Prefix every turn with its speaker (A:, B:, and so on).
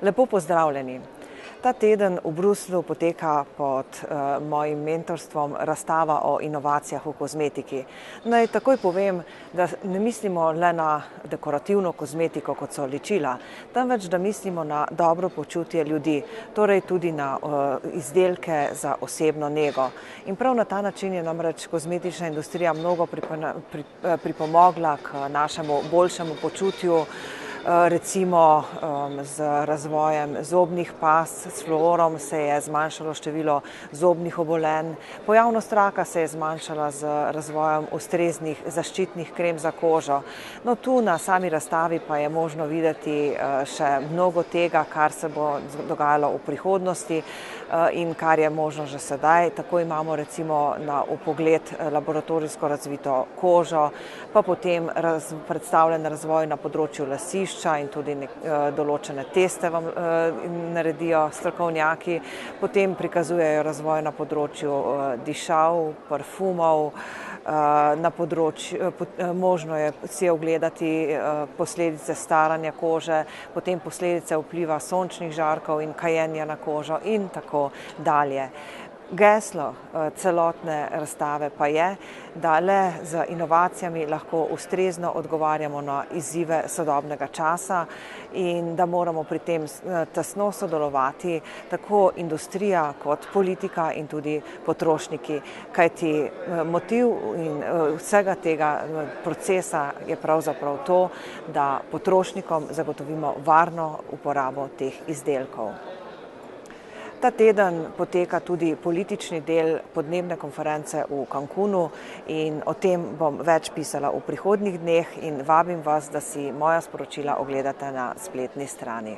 A: Lepo pozdravljeni. Ta teden v Bruslju poteka pod mojim mentorstvom razstava o inovacijah v kozmetiki. Naj takoj povem, da ne mislimo le na dekorativno kozmetiko, kot so ličila, temveč da mislimo na dobro počutje ljudi, torej tudi na izdelke za osebno nego. In prav na ta način je namreč kozmetična industrija mnogo pripomogla k našemu boljšemu počutju, recimo z razvojem zobnih past, s fluorom se je zmanjšalo število zobnih obolenj, pojavnost raka se je zmanjšala z razvojem ustreznih zaščitnih krem za kožo. No, tu na sami razstavi pa je možno videti še mnogo tega, kar se bo dogajalo v prihodnosti in kar je možno že sedaj. Tako imamo recimo na vpogled laboratorijsko razvito kožo, pa potem predstavljen razvoj na področju lasišč in tudi določene teste vam naredijo strokovnjaki. Potem prikazujejo razvoj na področju dišav, parfumov, možno je si ogledati posledice staranja kože, potem posledice vpliva sončnih žarkov in kajenja na kožo in tako dalje. Geslo celotne razstave pa je, da le z inovacijami lahko ustrezno odgovarjamo na izzive sodobnega časa in da moramo pri tem tesno sodelovati tako industrija kot politika in tudi potrošniki, kajti motiv in vsega tega procesa je pravzaprav to, da potrošnikom zagotovimo varno uporabo teh izdelkov. Ta teden poteka tudi politični del podnebne konference v Cancunu in o tem bom več pisala v prihodnjih dneh in vabim vas, da si moja sporočila ogledate na spletni strani.